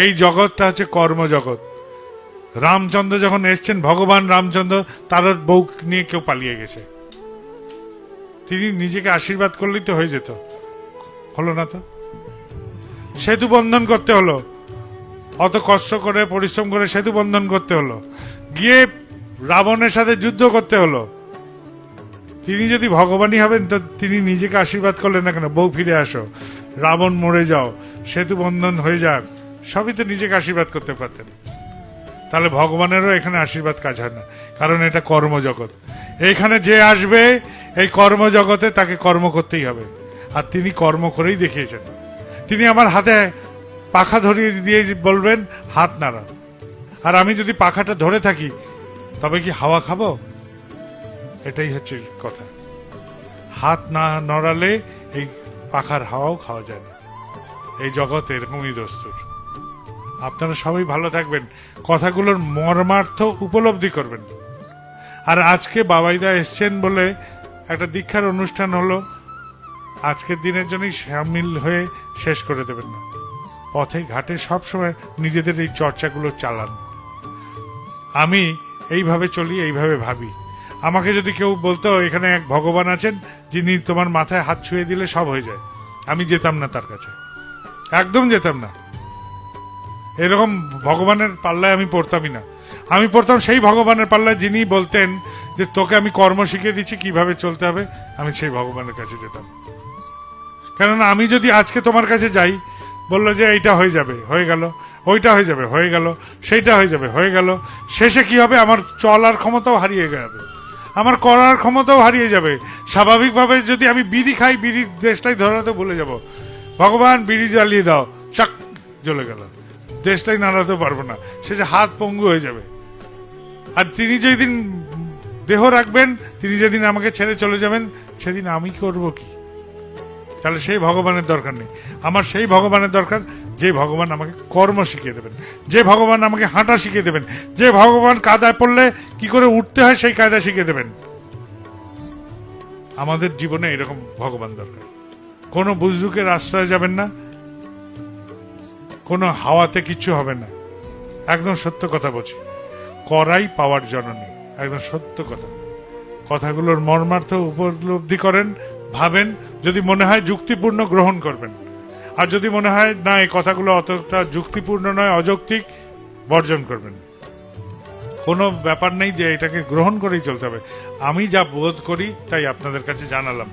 এই জগৎটা হচ্ছে কর্মজগৎ। রামচন্দ্র যখন এসছেন, ভগবান রামচন্দ্র, তার বউ নিয়ে কেউ পালিয়ে গেছে, তিনি নিজেকে আশীর্বাদ করলেই তো হয়ে যেত, হলো না তো। সেতু বন্ধন করতে হলো, অত কষ্ট করে পরিশ্রম করে সেতু বন্ধন করতে হলো, গিয়ে রাবণের সাথে যুদ্ধ করতে হলো। তিনি যদি ভগবানই হবেন তো তিনি নিজেকে আশীর্বাদ করলেন না কেন? বউ ফিরে আসো, রাবণ মরে যাও, সেতু বন্ধন হয়ে যাক, সবই তো নিজেকে আশীর্বাদ করতে পারতেন। তাহলে ভগবানেরও এখানে আশীর্বাদ কাজ হয় না, কারণ এটা কর্মজগৎ। এইখানে যে আসবে এই কর্মজগতে তাকে কর্ম করতেই হবে, আর তিনি কর্ম করেই দেখিয়েছেন। তিনি আমার হাতে পাখা ধরিয়ে দিয়ে বলবেন হাত নাড়া, আর আমি যদি পাখাটা ধরে থাকি তবে কি হাওয়া খাবো? এটাই হচ্ছে কথা। হাত না নড়ালে এই পাখার হাওয়াও খাওয়া যায় না। এই জগৎ এরকমই দস্তুর। আপনারা সবাই ভালো থাকবেন, কথাগুলোর মর্মার্থ উপলব্ধি করবেন। আর আজকে বাবাইদা এসছেন বলে একটা দীক্ষার অনুষ্ঠান হলো, আজকের দিনের জন্যই সামিল হয়ে শেষ করে দেবেন না। পথে ঘাটে সবসময় নিজেদের এই চর্চাগুলো চালান। আমি এইভাবে চলি, এইভাবে ভাবি। আমাকে যদি কেউ বলতো এখানে এক ভগবান আছেন যিনি তোমার মাথায় হাত ছুঁয়ে দিলে সব হয়ে যায়, আমি যেতাম না তার কাছে, একদম যেতাম না। এরকম ভগবানের পাল্লায় আমি পড়তামই না। আমি পড়তাম সেই ভগবানের পাল্লায় যিনি বলতেন যে তোকে আমি কর্ম শিখিয়ে দিচ্ছি কিভাবে চলতে হবে, আমি সেই ভগবানের কাছে যেতাম। কেননা আমি যদি আজকে তোমার কাছে যাই, বললো যে এইটা হয়ে যাবে, হয়ে গেল, ওইটা হয়ে যাবে, হয়ে গেল, সেইটা হয়ে যাবে, হয়ে গেল, শেষে কি হবে? আমার চলার ক্ষমতাও হারিয়ে যাবে, আমার করার ক্ষমতাও হারিয়ে যাবে। স্বাভাবিকভাবে যদি আমি বিড়ি খাই, বিড়ির দেশটাই ধরাতে ভুলে যাব। ভগবান বিড়ি জ্বালিয়ে দাও, চাক জ্বলে গেল, দেশটাই নাড়াতে পারবো না, শেষে হাত পঙ্গু হয়ে যাবে। আর তিনি যেদিন দেহ রাখবেন, তিনি যেদিন আমাকে ছেড়ে চলে যাবেন, সেদিন আমি করব কি? তাহলে সেই ভগবানের দরকার নেই। আমার সেই ভগবানের দরকার যে ভগবান আমাকে কর্ম শিখিয়ে দেবেন, যে ভগবান আমাকে হাঁটা শিখিয়ে দেবেন, যে ভগবান কাদায় পড়লে কি করে উঠতে হয় সেই কায়দা শিখিয়ে দেবেন। আমাদের জীবনে এরকম ভগবান দরকার। কোনো বুজরুকের আশ্রয় যাবেন না, কোনো হাওয়াতে কিচ্ছু হবে না। একদম সত্য কথা বলছি, করাই পাওয়ার জননী, একদম সত্য কথা। কথাগুলোর মর্মার্থ উপলব্ধি করেন, ভাবেন, যদি মনে হয় যুক্তিপূর্ণ গ্রহণ করবেন, আর যদি মনে হয় না এই কথাগুলো অতটা যুক্তিপূর্ণ নয়, অযৌক্তিক, বর্জন করবেন। কোনো ব্যাপার নেই যে এটাকে গ্রহণ করেই চলতে হবে। আমি যা বোধ করি তাই আপনাদের কাছে জানালাম।